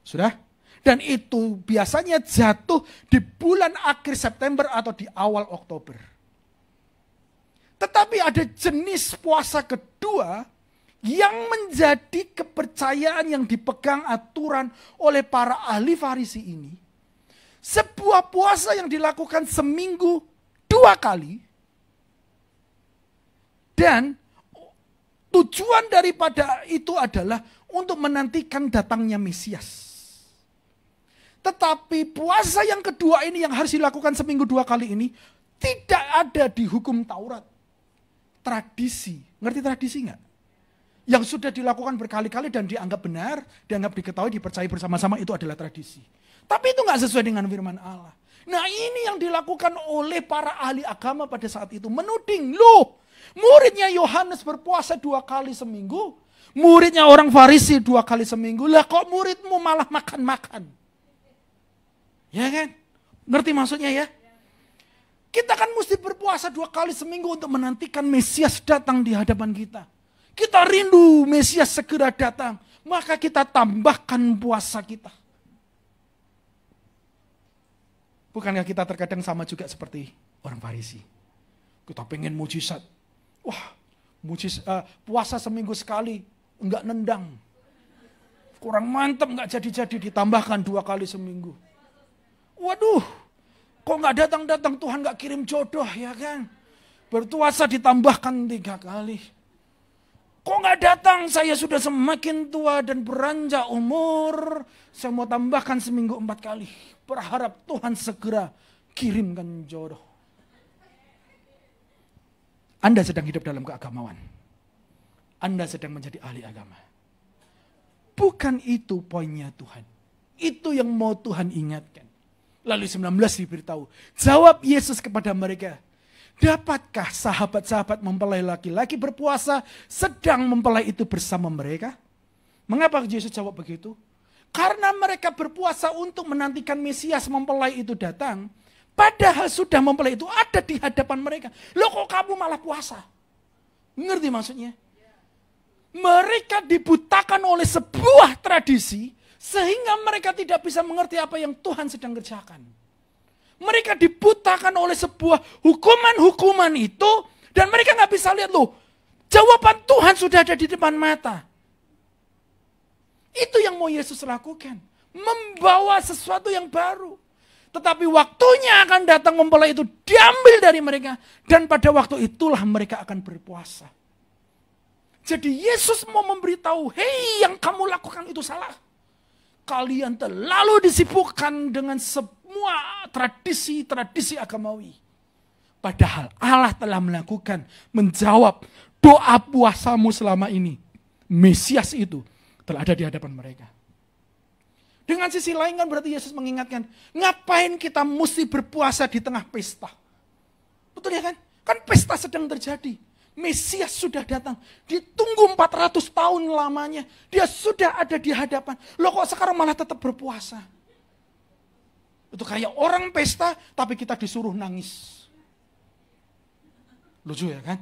Sudah? Dan itu biasanya jatuh di bulan akhir September atau di awal Oktober. Tetapi ada jenis puasa kedua yang menjadi kepercayaan yang dipegang aturan oleh para ahli Farisi ini. Sebuah puasa yang dilakukan seminggu 2 kali. Dan tujuan daripada itu adalah untuk menantikan datangnya Mesias. Tetapi puasa yang kedua ini yang harus dilakukan seminggu 2 kali ini tidak ada di hukum Taurat. Tradisi. Ngerti tradisi nggak? Yang sudah dilakukan berkali-kali dan dianggap benar, dianggap diketahui, dipercayai bersama-sama itu adalah tradisi. Tapi itu nggak sesuai dengan firman Allah. Nah ini yang dilakukan oleh para ahli agama pada saat itu. Menuding, loh muridnya Yohanes berpuasa 2 kali seminggu. Muridnya orang Farisi 2 kali seminggu. Lah kok muridmu malah makan-makan? Ya kan? Ngerti maksudnya ya? Kita kan mesti berpuasa 2 kali seminggu untuk menantikan Mesias datang di hadapan kita. Kita rindu Mesias segera datang. Maka kita tambahkan puasa kita. Bukankah kita terkadang sama juga seperti orang Farisi? Kita pengen mujizat. Wah, puasa seminggu sekali. Enggak nendang. Kurang mantep, enggak jadi-jadi. Ditambahkan 2 kali seminggu. Waduh, kok enggak datang-datang Tuhan enggak kirim jodoh ya kan? Berpuasa ditambahkan 3 kali. Kok nggak datang? Saya sudah semakin tua dan beranjak umur. Saya mau tambahkan seminggu 4 kali. Berharap Tuhan segera kirimkan jodoh. Anda sedang hidup dalam keagamaan. Anda sedang menjadi ahli agama. Bukan itu poinnya Tuhan. Itu yang mau Tuhan ingatkan. Lalu 19 diberitahu. Jawab Yesus kepada mereka. Dapatkah sahabat-sahabat mempelai laki-laki berpuasa sedang mempelai itu bersama mereka? Mengapa Yesus jawab begitu? Karena mereka berpuasa untuk menantikan Mesias mempelai itu datang. Padahal sudah mempelai itu ada di hadapan mereka. Loh kok kamu malah puasa? Ngerti maksudnya? Mereka dibutakan oleh sebuah tradisi sehingga mereka tidak bisa mengerti apa yang Tuhan sedang kerjakan. Mereka dibutakan oleh sebuah hukuman-hukuman itu. Dan mereka gak bisa lihat loh. Jawaban Tuhan sudah ada di depan mata. Itu yang mau Yesus lakukan. Membawa sesuatu yang baru. Tetapi waktunya akan datang mempelai itu diambil dari mereka. Dan pada waktu itulah mereka akan berpuasa. Jadi Yesus mau memberitahu, hei yang kamu lakukan itu salah. Kalian terlalu disibukkan dengan semua tradisi-tradisi agamawi. Padahal Allah telah melakukan, menjawab doa puasamu selama ini. Mesias itu telah ada di hadapan mereka. Dengan sisi lain kan berarti Yesus mengingatkan, ngapain kita mesti berpuasa di tengah pesta? Betul ya kan? Kan pesta sedang terjadi. Mesias sudah datang. Ditunggu 400 tahun lamanya. Dia sudah ada di hadapan. Loh kok sekarang malah tetap berpuasa? Itu kayak orang pesta tapi kita disuruh nangis. Lucu ya kan?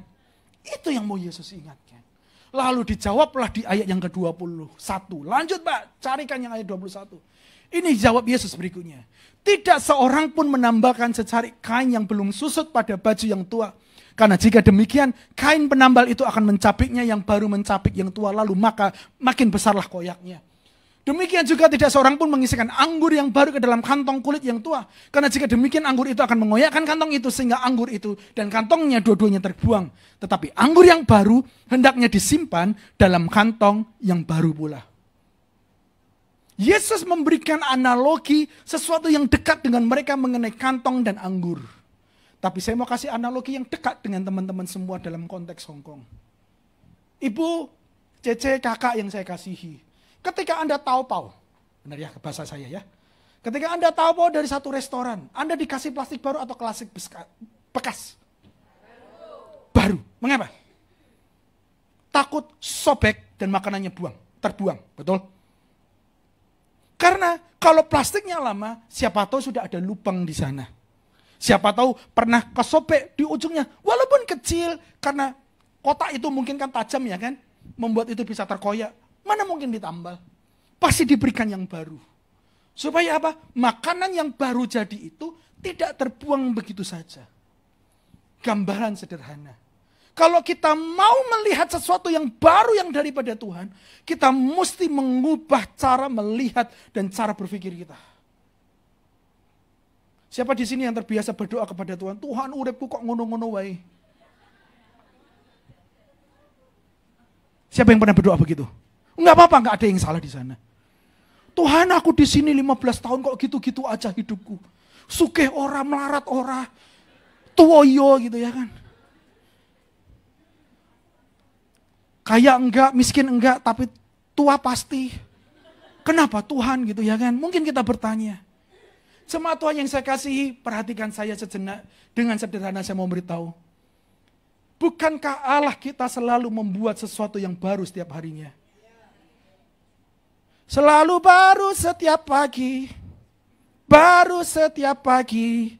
Itu yang mau Yesus ingatkan. Lalu dijawablah di ayat yang ke-21. Lanjut Pak, carikan yang ayat 21. Ini jawab Yesus berikutnya. Tidak seorang pun menambahkan secari kain yang belum susut pada baju yang tua. Karena jika demikian, kain penambal itu akan mencapiknya yang baru mencapik yang tua. Lalu maka makin besarlah koyaknya. Demikian juga tidak seorang pun mengisikan anggur yang baru ke dalam kantong kulit yang tua. Karena jika demikian anggur itu akan mengoyakkan kantong itu sehingga anggur itu dan kantongnya dua-duanya terbuang. Tetapi anggur yang baru hendaknya disimpan dalam kantong yang baru pula. Yesus memberikan analogi sesuatu yang dekat dengan mereka mengenai kantong dan anggur. Tapi saya mau kasih analogi yang dekat dengan teman-teman semua dalam konteks Hongkong. Ibu, Cece, kakak yang saya kasihi. Ketika Anda taopao, benar ya bahasa saya ya. Ketika Anda taopao dari satu restoran, Anda dikasih plastik baru atau plastik bekas? Baru. Mengapa? Takut sobek dan makanannya terbuang, betul? Karena kalau plastiknya lama, siapa tahu sudah ada lubang di sana. Siapa tahu pernah kesobek di ujungnya, walaupun kecil, karena kotak itu mungkin kan tajam ya kan, membuat itu bisa terkoyak. Mana mungkin ditambal? Pasti diberikan yang baru. Supaya apa? Makanan yang baru jadi itu tidak terbuang begitu saja. Gambaran sederhana. Kalau kita mau melihat sesuatu yang baru yang daripada Tuhan, kita mesti mengubah cara melihat dan cara berpikir kita. Siapa di sini yang terbiasa berdoa kepada Tuhan? Tuhan uripku kok ngono-ngono wae. Siapa yang pernah berdoa begitu? Enggak apa-apa, enggak ada yang salah di sana. Tuhan, aku di sini 15 tahun kok gitu-gitu aja hidupku. Sugih ora, melarat ora, tuwoyo gitu ya kan. Kaya enggak, miskin enggak, tapi tua pasti. Kenapa Tuhan gitu ya kan? Mungkin kita bertanya. Jemaat Tuhan yang saya kasihi, perhatikan saya sejenak. Dengan sederhana saya mau beritahu. Bukankah Allah kita selalu membuat sesuatu yang baru setiap harinya? Selalu baru setiap pagi, baru setiap pagi,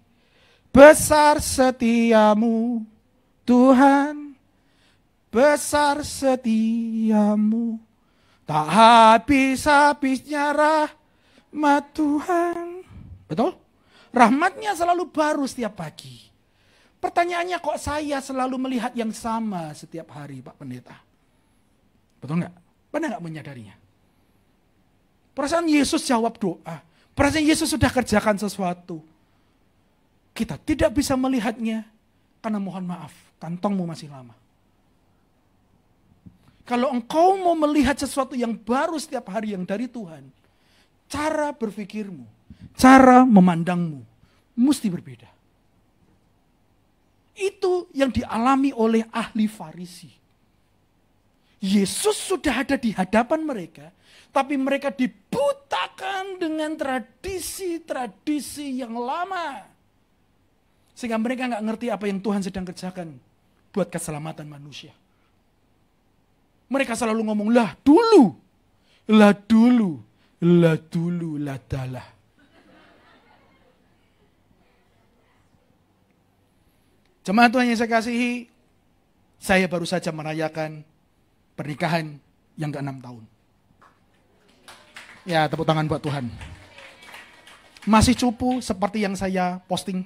besar setiamu, Tuhan, besar setiamu, tak habis-habisnya rahmat Tuhan. Betul? Rahmatnya selalu baru setiap pagi. Pertanyaannya kok saya selalu melihat yang sama setiap hari Pak Pendeta? Betul nggak? Pernah nggak menyadarinya? Perasaan Yesus jawab doa. Perasaan Yesus sudah kerjakan sesuatu. Kita tidak bisa melihatnya karena mohon maaf, kantongmu masih lama. Kalau engkau mau melihat sesuatu yang baru setiap hari yang dari Tuhan, cara berpikirmu, cara memandangmu mesti berbeda. Itu yang dialami oleh ahli Farisi. Yesus sudah ada di hadapan mereka, tapi mereka dibutakan dengan tradisi-tradisi yang lama. Sehingga mereka nggak ngerti apa yang Tuhan sedang kerjakan buat keselamatan manusia. Mereka selalu ngomong, lah dulu, lah dalah. Jemaat Tuhan yang saya kasihi, saya baru saja merayakan pernikahan yang ke-6 tahun. Ya, tepuk tangan buat Tuhan. Masih cupu seperti yang saya posting.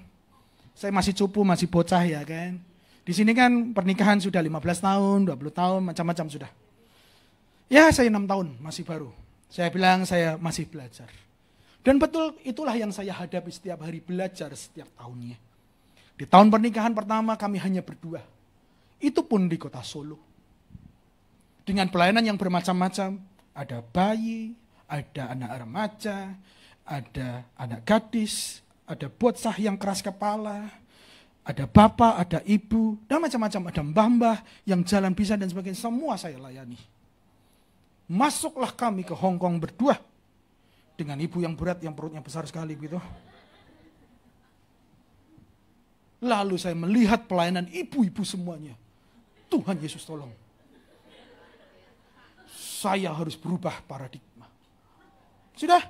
Saya masih cupu, masih bocah ya kan. Di sini kan pernikahan sudah 15 tahun, 20 tahun, macam-macam sudah. Ya, saya 6 tahun, masih baru. Saya bilang saya masih belajar. Dan betul itulah yang saya hadapi setiap hari, belajar setiap tahunnya. Di tahun pernikahan pertama kami hanya berdua. Itu pun di kota Solo. Dengan pelayanan yang bermacam-macam. Ada bayi, ada anak remaja, ada anak gadis, ada bocah yang keras kepala, ada bapak, ada ibu, dan macam-macam. Ada mbah-mbah yang jalan bisa dan sebagainya. Semua saya layani. Masuklah kami ke Hong Kong berdua. Dengan ibu yang berat, yang perutnya besar sekali gitu. Lalu saya melihat pelayanan ibu-ibu semuanya. Tuhan Yesus tolong. Saya harus berubah paradigma. Sudah,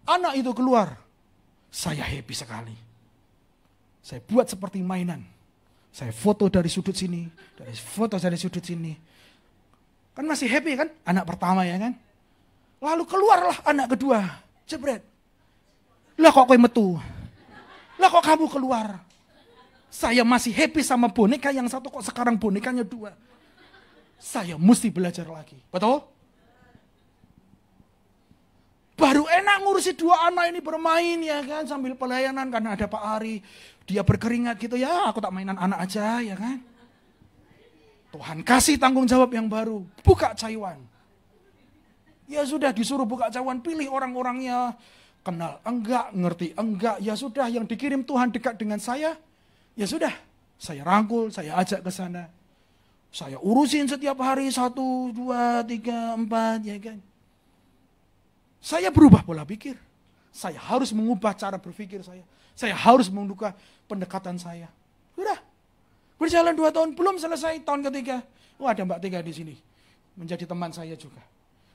anak itu keluar. Saya happy sekali. Saya buat seperti mainan. Saya foto dari sudut sini, dari foto dari sudut sini. Kan masih happy kan? Anak pertama ya kan? Lalu keluarlah anak kedua. Jebret. Lah kok kowe metu? Lah kok kamu keluar? Saya masih happy sama boneka yang satu, kok sekarang bonekanya dua. Saya mesti belajar lagi. Betul? Baru enak ngurusi dua anak ini bermain ya kan. Sambil pelayanan karena ada Pak Ari. Dia berkeringat gitu ya, aku tak mainan anak aja ya kan. Tuhan kasih tanggung jawab yang baru. Buka caiwan. Ya sudah disuruh buka caiwan, pilih orang-orangnya. Kenal enggak, ngerti enggak. Ya sudah yang dikirim Tuhan dekat dengan saya. Ya sudah, saya rangkul, saya ajak ke sana. Saya urusin setiap hari 1, 2, 3, 4 ya kan. Saya berubah pola pikir. Saya harus mengubah cara berpikir saya. Saya harus mengubah pendekatan saya. Sudah. Berjalan 2 tahun, belum selesai tahun ketiga. Oh ada Mbak Tika di sini. Menjadi teman saya juga.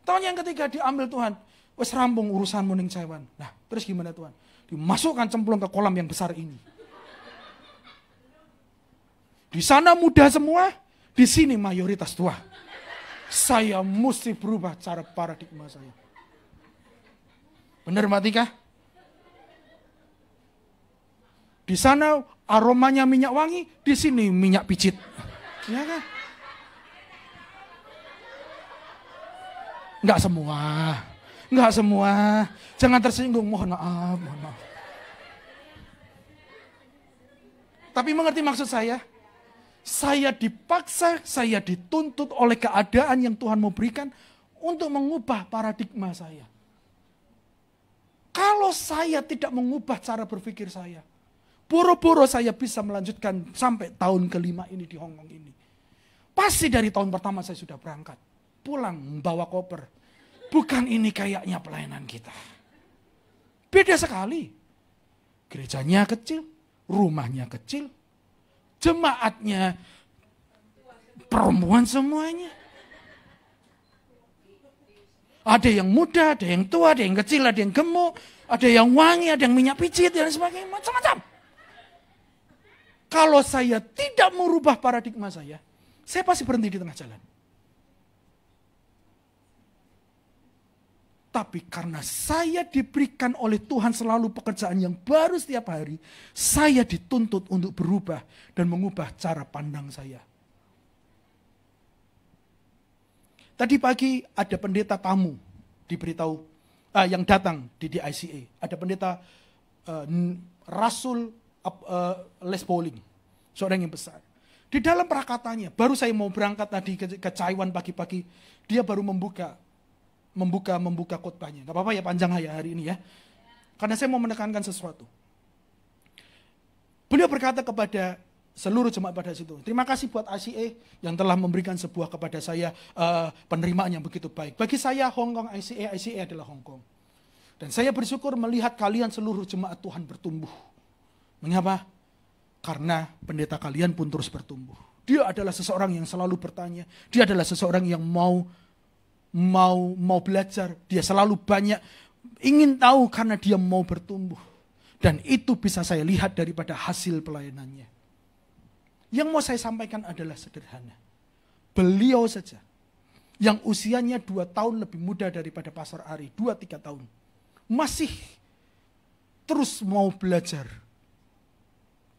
Tahun yang ketiga diambil Tuhan. Wes rampung urusanmu ning Caiwan. Nah terus gimana Tuhan? Dimasukkan cemplung ke kolam yang besar ini. Di sana muda semua, di sini mayoritas tua. Saya mesti berubah cara paradigma saya. Benar Mbak Tika? Di sana aromanya minyak wangi, di sini minyak pijit. Ya kan? Enggak semua. Enggak semua. Jangan tersinggung, mohon maaf, mohon maaf. Tapi mengerti maksud saya? Saya dipaksa, saya dituntut oleh keadaan yang Tuhan mau berikan untuk mengubah paradigma saya. Kalau saya tidak mengubah cara berpikir saya, boro-boro saya bisa melanjutkan sampai tahun kelima ini di Hong Kong ini. Pasti dari tahun pertama saya sudah berangkat. Pulang membawa koper. Bukan ini kayaknya pelayanan kita. Beda sekali. Gerejanya kecil, rumahnya kecil, jemaatnya perempuan semuanya. Ada yang muda, ada yang tua, ada yang kecil, ada yang gemuk, ada yang wangi, ada yang minyak pijit, dan sebagainya, macam-macam. Kalau saya tidak merubah paradigma saya pasti berhenti di tengah jalan. Tapi karena saya diberikan oleh Tuhan selalu pekerjaan yang baru setiap hari, saya dituntut untuk berubah dan mengubah cara pandang saya. Tadi pagi ada pendeta tamu diberitahu yang datang di DICA. Ada pendeta Rasul Les Pauling, seorang yang besar. Di dalam perkataannya, baru saya mau berangkat tadi ke Caiwan pagi-pagi, dia baru membuka khotbahnya. Gak apa-apa ya panjang ya hari ini ya. Karena saya mau menekankan sesuatu. Beliau berkata kepada seluruh jemaat pada situ, terima kasih buat ICA yang telah memberikan sebuah kepada saya penerimaan yang begitu baik. Bagi saya Hong Kong ICA adalah Hong Kong. Dan saya bersyukur melihat kalian seluruh jemaat Tuhan bertumbuh. Mengapa? Karena pendeta kalian pun terus bertumbuh. Dia adalah seseorang yang selalu bertanya. Dia adalah seseorang yang mau belajar. Dia selalu banyak ingin tahu karena dia mau bertumbuh. Dan itu bisa saya lihat daripada hasil pelayanannya. Yang mau saya sampaikan adalah sederhana. Beliau saja yang usianya 2 tahun lebih muda daripada Pastor Ari, 2-3 tahun. Masih terus mau belajar.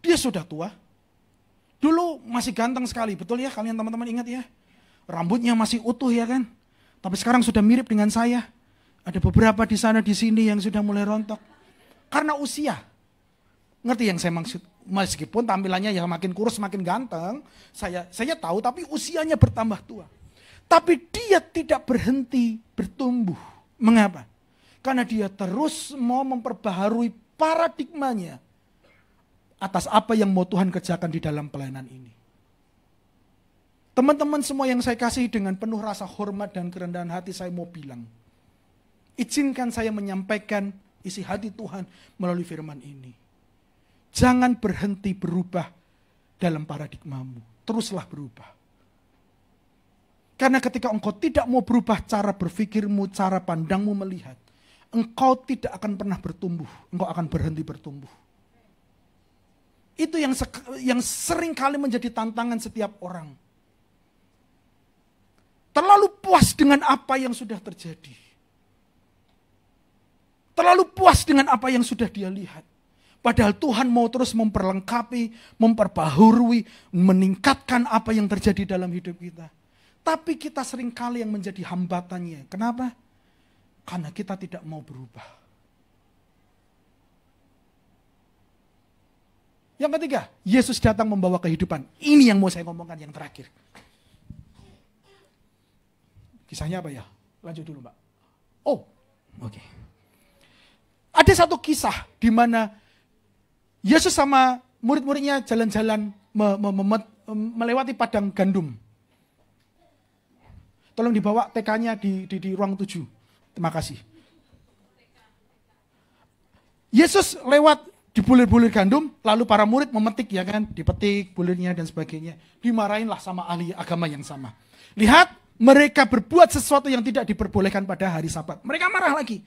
Dia sudah tua. Dulu masih ganteng sekali, betul ya kalian teman-teman ingat ya? Rambutnya masih utuh ya kan? Tapi sekarang sudah mirip dengan saya. Ada beberapa di sana di sini yang sudah mulai rontok. Karena usia. Ngerti yang saya maksud? Meskipun tampilannya yang makin kurus, makin ganteng. Saya tahu, tapi usianya bertambah tua. Tapi dia tidak berhenti bertumbuh. Mengapa? Karena dia terus mau memperbaharui paradigmanya atas apa yang mau Tuhan kerjakan di dalam pelayanan ini. Teman-teman semua yang saya kasih, dengan penuh rasa hormat dan kerendahan hati saya mau bilang, izinkan saya menyampaikan isi hati Tuhan melalui firman ini. Jangan berhenti berubah dalam paradigmamu. Teruslah berubah. Karena ketika engkau tidak mau berubah cara berpikirmu, cara pandangmu melihat, engkau tidak akan pernah bertumbuh. Engkau akan berhenti bertumbuh. Itu yang sering kali menjadi tantangan setiap orang. Terlalu puas dengan apa yang sudah terjadi. Terlalu puas dengan apa yang sudah dia lihat. Padahal Tuhan mau terus memperlengkapi, memperbaharui, meningkatkan apa yang terjadi dalam hidup kita. Tapi kita seringkali yang menjadi hambatannya. Kenapa? Karena kita tidak mau berubah. Yang ketiga, Yesus datang membawa kehidupan. Ini yang mau saya ngomongkan yang terakhir. Kisahnya apa ya? Lanjut dulu, Mbak. Oh, oke. Ada satu kisah di mana Yesus sama murid-muridnya jalan-jalan melewati padang gandum. Tolong dibawa TK-nya di ruang 7. Terima kasih. Yesus lewat di bulir-bulir gandum, lalu para murid memetik, ya kan, dipetik bulirnya dan sebagainya. Dimarahinlah sama ahli agama yang sama. Lihat, mereka berbuat sesuatu yang tidak diperbolehkan pada hari Sabat. Mereka marah lagi.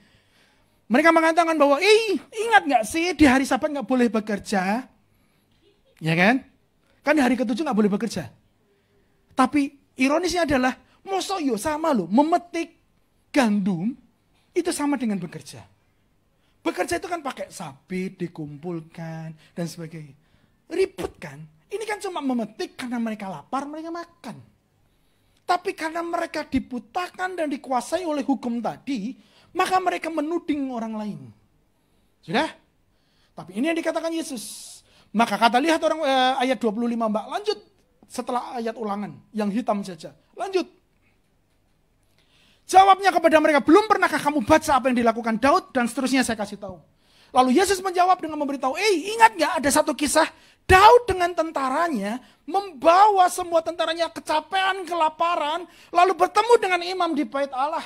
Mereka mengatakan bahwa, ingat gak sih di hari Sabat gak boleh bekerja? Ya kan? Kan di hari ke-7 gak boleh bekerja. Tapi ironisnya adalah, mosok yo sama loh, memetik gandum itu sama dengan bekerja. Bekerja itu kan pakai sabit, dikumpulkan, dan sebagainya. Ribet kan? Ini kan cuma memetik karena mereka lapar, mereka makan. Tapi karena mereka dibutakan dan dikuasai oleh hukum tadi, maka mereka menuding orang lain. Sudah? Tapi ini yang dikatakan Yesus. Maka kata lihat orang ayat 25 Mbak. Lanjut setelah ayat ulangan yang hitam saja. Lanjut. Jawabnya kepada mereka, belum pernahkah kamu baca apa yang dilakukan Daud? Dan seterusnya saya kasih tahu. Lalu Yesus menjawab dengan memberitahu, ingat gak ada satu kisah Daud dengan tentaranya membawa semua tentaranya kecapean, kelaparan, lalu bertemu dengan imam di bait Allah.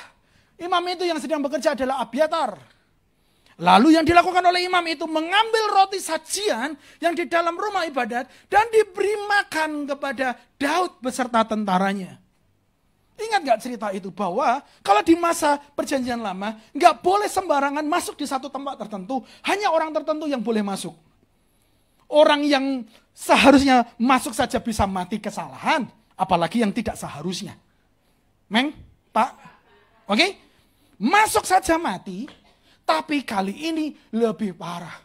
Imam itu yang sedang bekerja adalah Abiatar. Lalu yang dilakukan oleh imam itu mengambil roti sajian yang di dalam rumah ibadat dan diberi makan kepada Daud beserta tentaranya. Ingat gak cerita itu bahwa kalau di masa perjanjian lama gak boleh sembarangan masuk di satu tempat tertentu, hanya orang tertentu yang boleh masuk. Orang yang seharusnya masuk saja bisa mati kesalahan, apalagi yang tidak seharusnya. Meng, Pak, oke? Masuk saja mati, tapi kali ini lebih parah.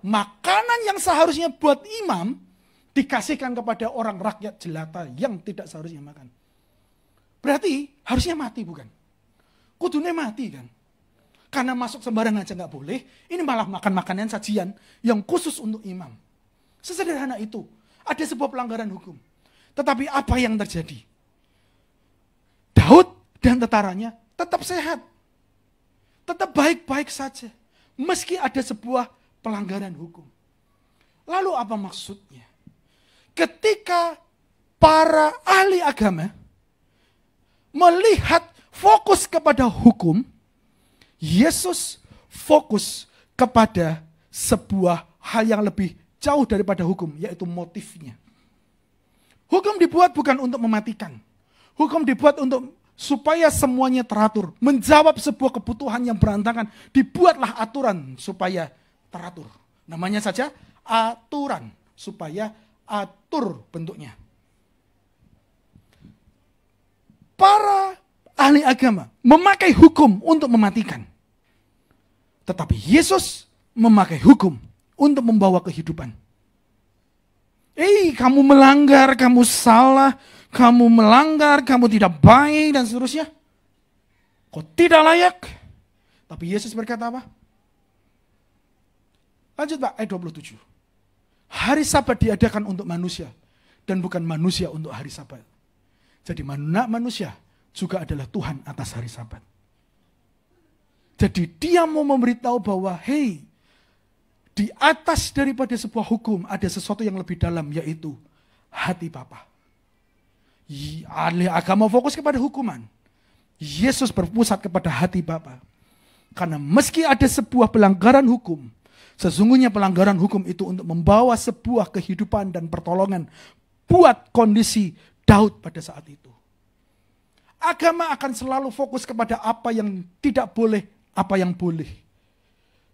Makanan yang seharusnya buat imam dikasihkan kepada orang rakyat jelata yang tidak seharusnya makan. Berarti harusnya mati bukan? Kudunya mati kan? Karena masuk sembarangan aja gak boleh, ini malah makan makanan sajian yang khusus untuk imam. Sesederhana itu, ada sebuah pelanggaran hukum. Tetapi apa yang terjadi? Daud dan tentaranya tetap sehat. Tetap baik-baik saja. Meski ada sebuah pelanggaran hukum. Lalu apa maksudnya? Ketika para ahli agama melihat fokus kepada hukum, Yesus fokus kepada sebuah hal yang lebih jauh daripada hukum, yaitu motifnya. Hukum dibuat bukan untuk mematikan. Hukum dibuat untuk supaya semuanya teratur. Menjawab sebuah kebutuhan yang berantakan. Dibuatlah aturan supaya teratur. Namanya saja aturan, supaya atur bentuknya. Para ahli agama memakai hukum untuk mematikan. Tetapi Yesus memakai hukum untuk membawa kehidupan. Kamu melanggar, kamu salah, kamu melanggar, kamu tidak baik dan seterusnya. Kau tidak layak. Tapi Yesus berkata apa? Lanjut Pak, ayat 27. Hari Sabat diadakan untuk manusia, dan bukan manusia untuk hari Sabat. Jadi manusia juga adalah Tuhan atas hari Sabat. Jadi dia mau memberitahu bahwa, hey, di atas daripada sebuah hukum ada sesuatu yang lebih dalam, yaitu hati Bapa. Ahli agama fokus kepada hukuman. Yesus berpusat kepada hati Bapa. Karena meski ada sebuah pelanggaran hukum, sesungguhnya pelanggaran hukum itu untuk membawa sebuah kehidupan dan pertolongan buat kondisi Daud pada saat itu. Agama akan selalu fokus kepada apa yang tidak boleh, apa yang boleh.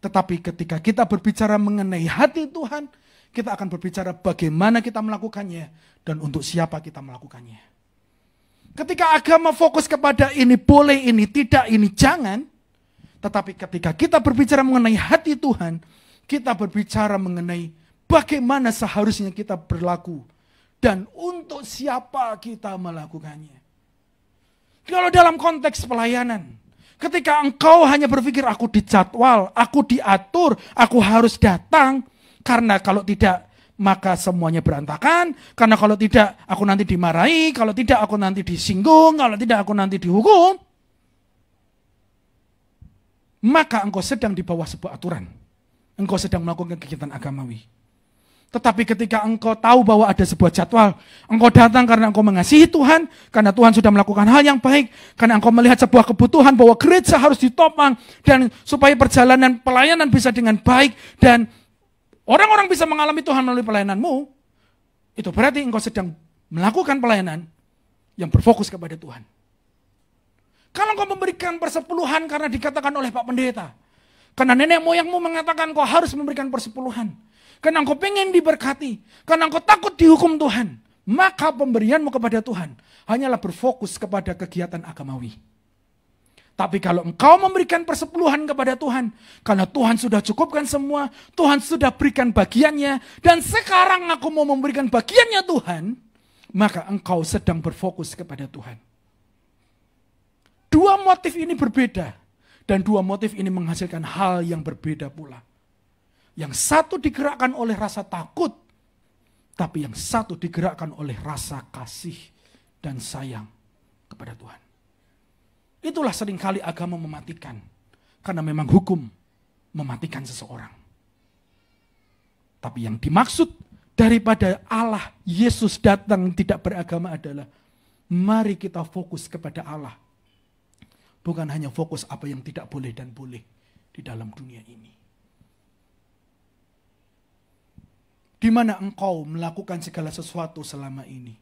Tetapi ketika kita berbicara mengenai hati Tuhan, kita akan berbicara bagaimana kita melakukannya dan untuk siapa kita melakukannya. Ketika agama fokus kepada ini boleh, ini tidak, ini jangan. Tetapi ketika kita berbicara mengenai hati Tuhan, kita berbicara mengenai bagaimana seharusnya kita berlaku dan untuk siapa kita melakukannya. Kalau dalam konteks pelayanan, ketika engkau hanya berpikir aku dijadwal, aku diatur, aku harus datang, karena kalau tidak maka semuanya berantakan, karena kalau tidak aku nanti dimarahi, kalau tidak aku nanti disinggung, kalau tidak aku nanti dihukum, maka engkau sedang di bawah sebuah aturan. Engkau sedang melakukan kegiatan agamawi. Tetapi ketika engkau tahu bahwa ada sebuah jadwal, engkau datang karena engkau mengasihi Tuhan, karena Tuhan sudah melakukan hal yang baik, karena engkau melihat sebuah kebutuhan bahwa gereja harus ditopang, dan supaya perjalanan pelayanan bisa dengan baik, dan orang-orang bisa mengalami Tuhan melalui pelayananmu, itu berarti engkau sedang melakukan pelayanan yang berfokus kepada Tuhan. Kalau engkau memberikan persepuluhan karena dikatakan oleh Pak Pendeta, karena nenek moyangmu mengatakan kau harus memberikan persepuluhan, karena engkau pengen diberkati, karena engkau takut dihukum Tuhan, maka pemberianmu kepada Tuhan hanyalah berfokus kepada kegiatan agamawi. Tapi kalau engkau memberikan persepuluhan kepada Tuhan, karena Tuhan sudah cukupkan semua, Tuhan sudah berikan bagiannya, dan sekarang aku mau memberikan bagiannya Tuhan, maka engkau sedang berfokus kepada Tuhan. Dua motif ini berbeda, dan dua motif ini menghasilkan hal yang berbeda pula. Yang satu digerakkan oleh rasa takut, tapi yang satu digerakkan oleh rasa kasih dan sayang kepada Tuhan. Itulah seringkali agama mematikan, karena memang hukum mematikan seseorang. Tapi yang dimaksud daripada Allah, Yesus datang tidak beragama adalah, mari kita fokus kepada Allah. Bukan hanya fokus apa yang tidak boleh dan boleh di dalam dunia ini. Di mana engkau melakukan segala sesuatu selama ini?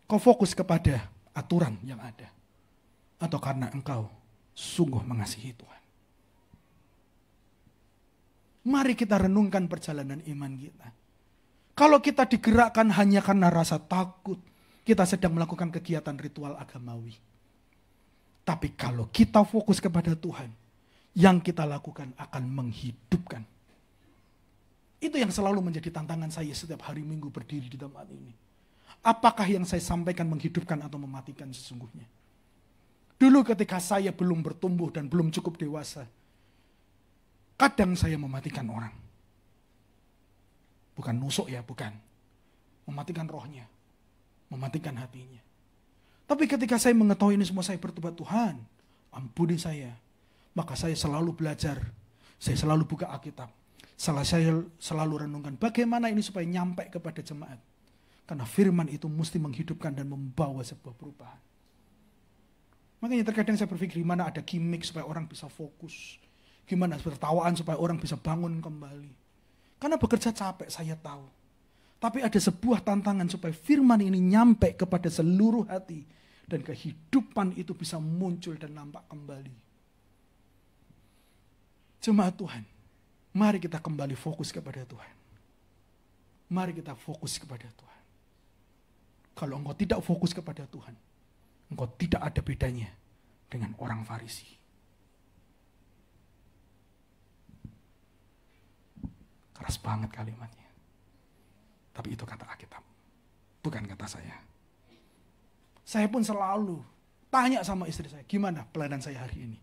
Kau fokus kepada aturan yang ada, atau karena engkau sungguh mengasihi Tuhan? Mari kita renungkan perjalanan iman kita. Kalau kita digerakkan hanya karena rasa takut, kita sedang melakukan kegiatan ritual agamawi. Tapi kalau kita fokus kepada Tuhan, yang kita lakukan akan menghidupkan. Itu yang selalu menjadi tantangan saya setiap hari Minggu berdiri di tempat ini. Apakah yang saya sampaikan menghidupkan atau mematikan sesungguhnya? Dulu ketika saya belum bertumbuh dan belum cukup dewasa, kadang saya mematikan orang. Bukan nusuk ya, bukan. Mematikan rohnya, mematikan hatinya. Tapi ketika saya mengetahui ini semua, saya bertobat, Tuhan, ampuni saya. Maka saya selalu belajar, saya selalu buka Alkitab. Saya selalu renungkan bagaimana ini supaya nyampe kepada jemaat. Karena firman itu mesti menghidupkan dan membawa sebuah perubahan. Makanya terkadang saya berpikir gimana ada gimmick supaya orang bisa fokus. Gimana tertawaan supaya orang bisa bangun kembali. Karena bekerja capek, saya tahu. Tapi ada sebuah tantangan supaya firman ini nyampe kepada seluruh hati. Dan kehidupan itu bisa muncul dan nampak kembali. Jemaat Tuhan, mari kita kembali fokus kepada Tuhan. Mari kita fokus kepada Tuhan. Kalau engkau tidak fokus kepada Tuhan, engkau tidak ada bedanya dengan orang Farisi. Keras banget kalimatnya. Tapi itu kata Alkitab, bukan kata saya. Saya pun selalu tanya sama istri saya, gimana pelayanan saya hari ini?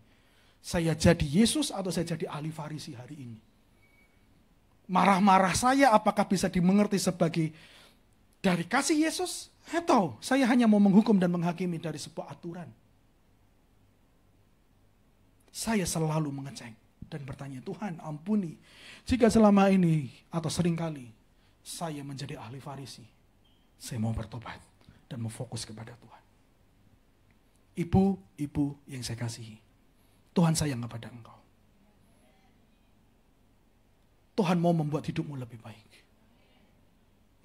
Saya jadi Yesus atau saya jadi ahli Farisi hari ini? Marah-marah saya apakah bisa dimengerti sebagai dari kasih Yesus? Atau saya hanya mau menghukum dan menghakimi dari sebuah aturan? Saya selalu mengecek dan bertanya, Tuhan ampuni jika selama ini atau seringkali saya menjadi ahli Farisi. Saya mau bertobat dan mau fokus kepada Tuhan. Ibu-ibu yang saya kasihi, Tuhan sayang kepada engkau. Tuhan mau membuat hidupmu lebih baik.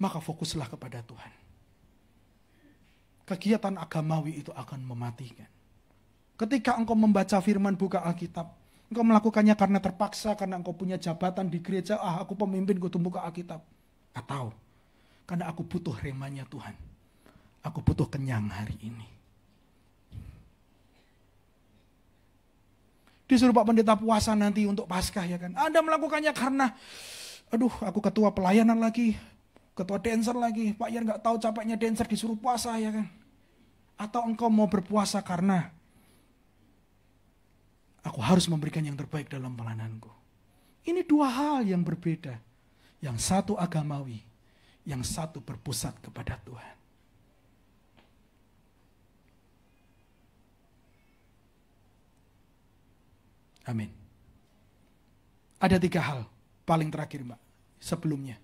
Maka fokuslah kepada Tuhan. Kegiatan agamawi itu akan mematikan. Ketika engkau membaca firman, buka Alkitab, engkau melakukannya karena terpaksa, karena engkau punya jabatan di gereja, aku pemimpin, gue buka Alkitab. Atau karena aku butuh remanya Tuhan. Aku butuh kenyang hari ini. Disuruh Pak Pendeta puasa nanti untuk Paskah ya kan. Anda melakukannya karena, aku ketua pelayanan lagi, ketua dancer lagi. Pak Yan gak tahu capeknya dancer disuruh puasa ya kan. Atau engkau mau berpuasa karena aku harus memberikan yang terbaik dalam pelayananku. Ini dua hal yang berbeda. Yang satu agamawi, yang satu berpusat kepada Tuhan. Amin. Ada 3 hal paling terakhir Mbak, sebelumnya.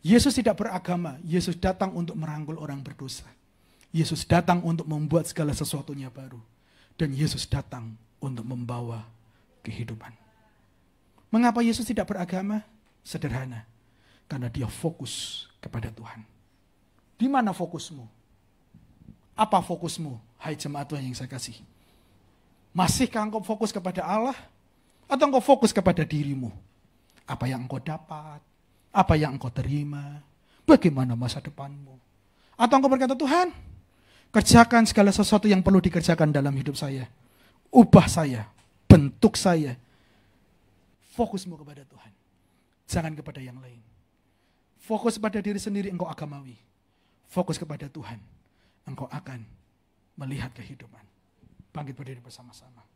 Yesus tidak beragama, Yesus datang untuk merangkul orang berdosa. Yesus datang untuk membuat segala sesuatunya baru. Dan Yesus datang untuk membawa kehidupan. Mengapa Yesus tidak beragama? Sederhana. Karena dia fokus kepada Tuhan. Di mana fokusmu? Apa fokusmu? Hai jemaat Tuhan yang saya kasih. Masihkah engkau fokus kepada Allah? Atau engkau fokus kepada dirimu? Apa yang engkau dapat? Apa yang engkau terima? Bagaimana masa depanmu? Atau engkau berkata, Tuhan, kerjakan segala sesuatu yang perlu dikerjakan dalam hidup saya. Ubah saya, bentuk saya. Fokusmu kepada Tuhan. Jangan kepada yang lain. Fokus pada diri sendiri, engkau agamawi. Fokus kepada Tuhan, engkau akan melihat kehidupan. Bangkit berdiri bersama-sama.